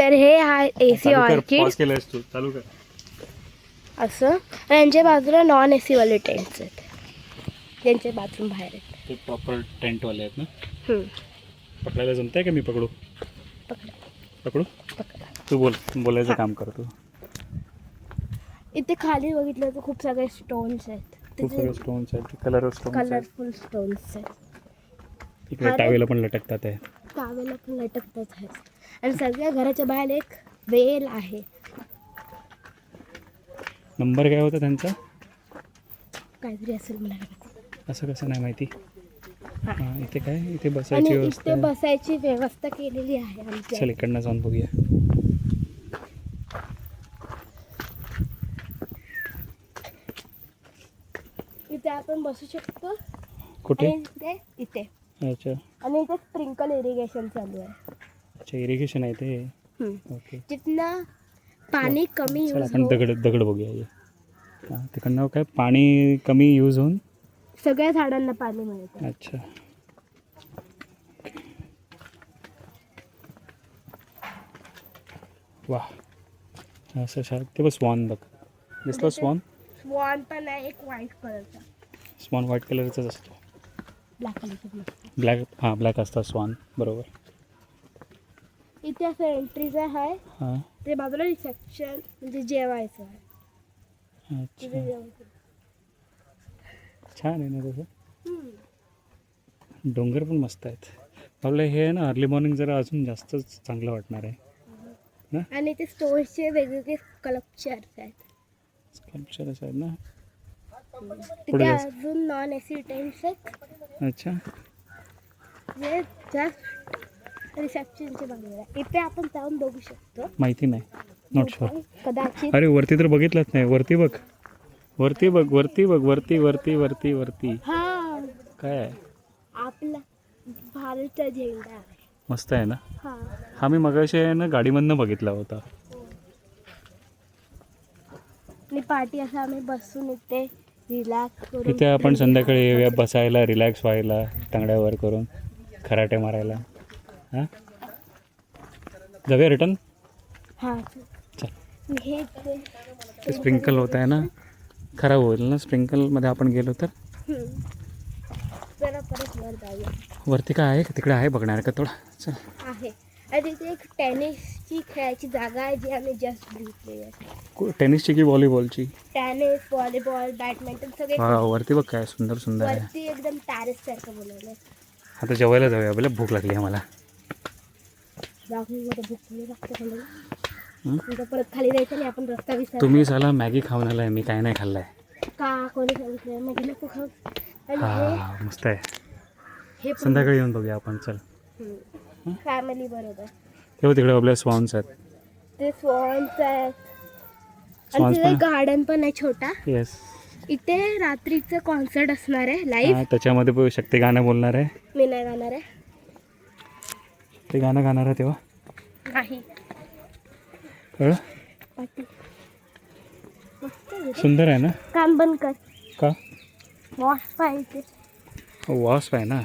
तर हे हा AC ऑर्किड पॉज केलंस तू, चालू कर. असं. आणि यांच्या बाजूला नॉन AC वाले टेंट्स आहेत, त्यांचे बाथरूम बाहेर आहेत. ते प्रॉपर टेंटवाले आहेत ना. हम्म. पकडायला जमतंय का? मी पकडू? पकडा पकडू? पकडा. तू बोलायचं हा. काम कर तू. इथे खाली बघितलं तर खूप सगळे स्टोन्स आहेत, खूप सगळे स्टोन्स आहेत, कलर स्टोन्स आहेत. कलरफुल स्टोन्स आहेत. इकडे टावेला पण लटकतात आहे. टावेला पण लटकतात आहेत. आणि सगळ्या घराच्या बाहेर एक वेल आहे. नंबर काय होता त्यांचा? काहीतरी असेल, मला नाही माहिती. असं कसं नाही माहिती. हा. हां, इथे काय? इथे आणि बसायची व्यवस्था इथे आहे. बसायची व्यवस्था केलेली आहे आमच्या. चल इकडनं जाऊन बघूया. इथे आपण बसू शकतो. कुठे? आणि इथे अच्छा आणि इथे स्प्रिंकल इरिगेशन चालू आहे. अच्छा, इरिगेशन आहे ते. ओके, जिथनं पाणी कमी चल यूज आपण दगड बघूया. हां, तिकडनं काय पाणी कमी यूज होऊन सगळ्या झाडांना पाणी मिळतं. अच्छा. वा, असं शाळेत ते बघ, स्वान बघ दिसलं. स्वान पण आहे एक व्हाईट कलरचा. स्वान व्हाईट कलरचाच असतो. ब्लॅक कलरचा. ब्लॅक असतात स्वान, बरोबर. इथे असं एंट्रीज आहे. हां, ते बाजूला रिसेप्शन, म्हणजे जेवायचं आहे. तिथे अच्छा, जेवायचं. छान आहे ना तसं. डोंगर पण मस्त आहेत. आपलं हे आहे ना, अर्ली मॉर्निंग जरा अजून जास्त चांगलं वाटणार आहे ना. आणि ते स्टोर्सचे वेगवेगळे स्कल्पचर्स आहेत. स्कल्पचर्स आहेत ना. तिथे अजून नॉन AC टेंट्स आहेत. अच्छा, जे जस्ट रिसेप्शनच्या बाजूला. इथे आपण जाऊन बघू शकतो. माहिती नाही, नॉट शुअर. कदाचित. अरे वरती तर बघितलंच नाही. वरती बघ, वरती बघ, वरती बघ, वरती वरती वरती वरती हा, काय आहे? आपला भारतचा झेंडा आहे. मस्त आहे ना. हा. हा मी मगाशी आहे ना गाडीमधनं बघितला होता. आणि पार्टी असं आम्ही बसून इथे रिलॅक्स करून. इथे आपण संध्याकाळी येऊया बसायला, रिलॅक्स व्हायला, टांगड्यावर करून खराटे मारायला. हां, जाऊया रिटर्न. हा. चल. हे ते स्प्रिंकल होत आहे ना, खराब होईल ना स्प्रिंकलमध्ये आपण गेलो तर. जरा परत वर जाऊया. वरती काय आहे? तिकडे आहे बघणार का थोडा? चल. आहे. आणि तिथे एक टेनिसची खेळायची जागा आहे, जी आम्ही जस्ट घेतली आहे. टेनिसची की व्हॉलीबॉलची? टेनिस, व्हॉलीबॉल, बॅडमिंटन सगळे. हा, वरती बघ काय सुंदर सुंदर आहे. वरती एकदम टॅरेस सारखं बनवलंय. आता जेवायला जाऊया, बोला भूक लागली आहे मला. परत खाली जायचं आणि आपण रस्ता विसरलो. तुम्ही साला मॅगी खाऊन आलाय, मी काय नाही खाल्लाय. का कोणी सांगितलं मग नको खाऊ. हा, मस्त आहे. हे संध्याकाळी येऊन बघूया आपण. चल. फॅमिली बरोबर. तेव्हा तिकडे आपल्या स्वॉन्स आहेत. ते स्वॉन्स आहेत. आणि स्वॉन्स तिथे पण गार्डन पण आहे छोटा. येस. इथे रात्रीचं कॉन्सर्ट असणार आहे लाईव्ह. त्याच्यामध्ये शक्ती गाणं बोलणार आहे. मी नाही गाणार आहे. ते गाणं गाणार आहे तेव्हा नाही. कळलं? पाटी. मस्त आहे. सुंदर आहे ना. कान बंद कर. का? वॉश पाहिजे. वॉस्प आहे ना.